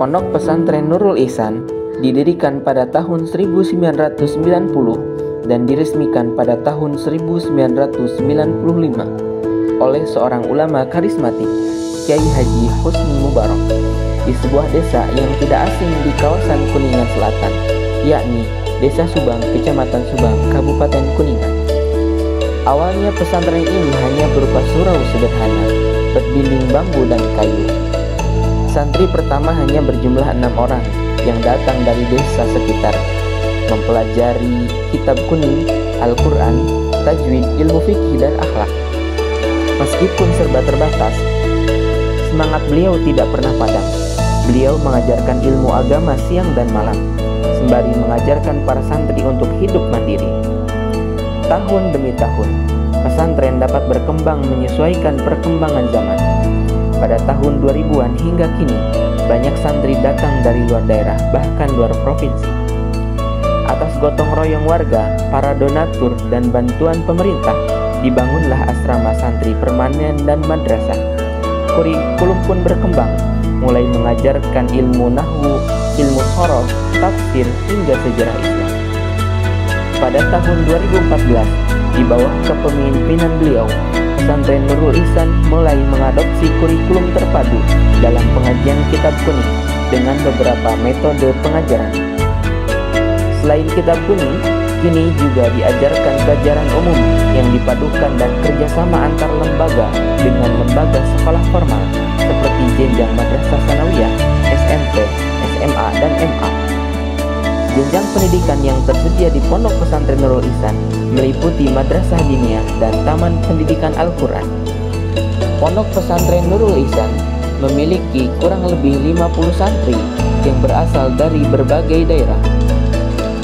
Pondok Pesantren Nurul Ihsan didirikan pada tahun 1990 dan diresmikan pada tahun 1995 oleh seorang ulama karismatik, Kiai Haji Husni Mubarak, di sebuah desa yang tidak asing di kawasan Kuningan Selatan, yakni Desa Subang, Kecamatan Subang, Kabupaten Kuningan. Awalnya pesantren ini hanya berupa surau sederhana, berdinding bambu dan kayu. Santri pertama hanya berjumlah 6 orang yang datang dari desa sekitar, mempelajari kitab kuning, Al-Quran, tajwid, ilmu fikih, dan akhlak. Meskipun serba terbatas, semangat beliau tidak pernah padam. Beliau mengajarkan ilmu agama siang dan malam, sembari mengajarkan para santri untuk hidup mandiri. Tahun demi tahun, pesantren dapat berkembang menyesuaikan perkembangan zaman. Pada tahun 2000-an hingga kini, banyak santri datang dari luar daerah, bahkan luar provinsi. Atas gotong royong warga, para donatur, dan bantuan pemerintah, dibangunlah asrama santri permanen dan madrasah. Kurikulum pun berkembang, mulai mengajarkan ilmu nahwu, ilmu sorof, tafsir, hingga sejarah Islam. Pada tahun 2014, di bawah kepemimpinan beliau, Pesantren Nurul Ihsan mulai mengadopsi kurikulum terpadu dalam pengajian kitab kuning dengan beberapa metode pengajaran. Selain kitab kuning, kini juga diajarkan pelajaran umum yang dipadukan dan kerjasama antar lembaga dengan lembaga sekolah formal seperti jenjang madrasah sanawiyah, SMP, SMA, dan MA. Jenjang pendidikan yang tersedia di Pondok Pesantren Nurul Ihsan meliputi madrasah diniyah dan taman pendidikan Al-Quran. Pondok Pesantren Nurul Ihsan memiliki kurang lebih 50 santri yang berasal dari berbagai daerah.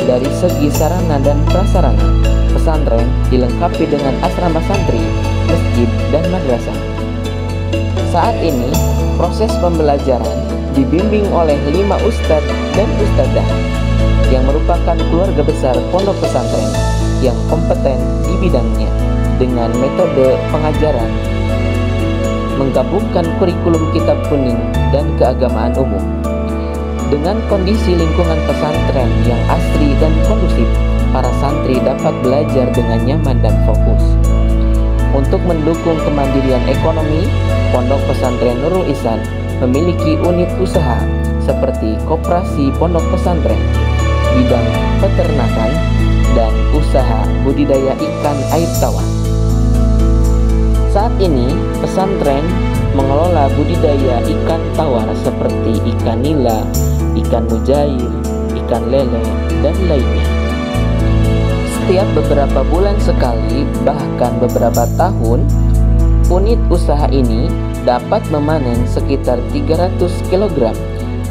Dari segi sarana dan prasarana, pesantren dilengkapi dengan asrama santri, masjid, dan madrasah. Saat ini, proses pembelajaran dibimbing oleh 5 ustadz dan ustadzah yang merupakan keluarga besar pondok pesantren yang kompeten di bidangnya dengan metode pengajaran menggabungkan kurikulum kitab kuning dan keagamaan umum. Dengan kondisi lingkungan pesantren yang asri dan kondusif, para santri dapat belajar dengan nyaman dan fokus. Untuk mendukung kemandirian ekonomi, Pondok Pesantren Nurul Ihsan memiliki unit usaha seperti koperasi pondok pesantren, bidang peternakan, dan usaha budidaya ikan air tawar. Saat ini, pesantren mengelola budidaya ikan tawar seperti ikan nila, ikan mujair, ikan lele, dan lainnya. Setiap beberapa bulan sekali, bahkan beberapa tahun, unit usaha ini dapat memanen sekitar 300 kg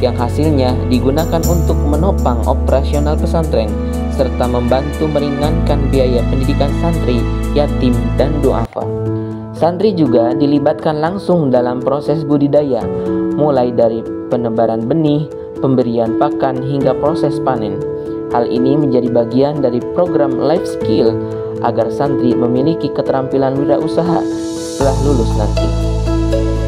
yang hasilnya digunakan untuk menopang operasional pesantren serta membantu meringankan biaya pendidikan santri, yatim, dan duafa. Santri juga dilibatkan langsung dalam proses budidaya, mulai dari penebaran benih, pemberian pakan, hingga proses panen. Hal ini menjadi bagian dari program life skill agar santri memiliki keterampilan wirausaha setelah lulus nanti.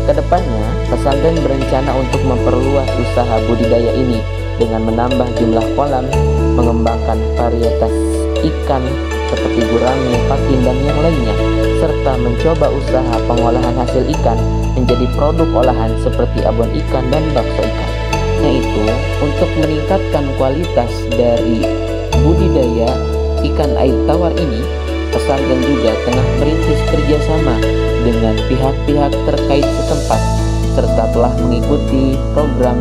Kedepannya, pesantren berencana untuk memperluas usaha budidaya ini dengan menambah jumlah kolam, mengembangkan varietas ikan seperti gurame, patin, dan yang lainnya, serta mencoba usaha pengolahan hasil ikan menjadi produk olahan seperti abon ikan dan bakso ikan. Yaitu untuk meningkatkan kualitas dari budidaya ikan air tawar ini, pesantren juga tengah merintis kerjasama dengan pihak-pihak terkait setempat serta telah mengikuti program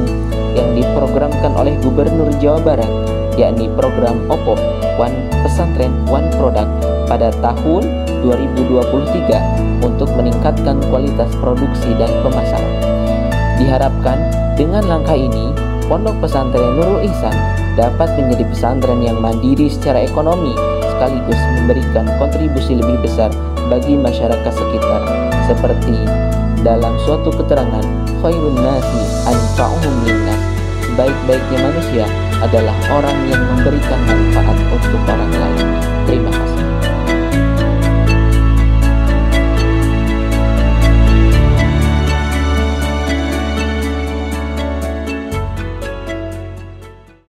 yang diprogramkan oleh Gubernur Jawa Barat, yakni program OPOP, One Pesantren One Product, pada tahun 2023 untuk meningkatkan kualitas produksi dan pemasaran. Diharapkan dengan langkah ini, Pondok Pesantren Nurul Ihsan dapat menjadi pesantren yang mandiri secara ekonomi sekaligus memberikan kontribusi lebih besar bagi masyarakat sekitar, seperti dalam suatu keterangan, khairun nasi anfa'uhum linnas, sebaik-baiknya manusia adalah orang yang memberikan manfaat untuk orang lain.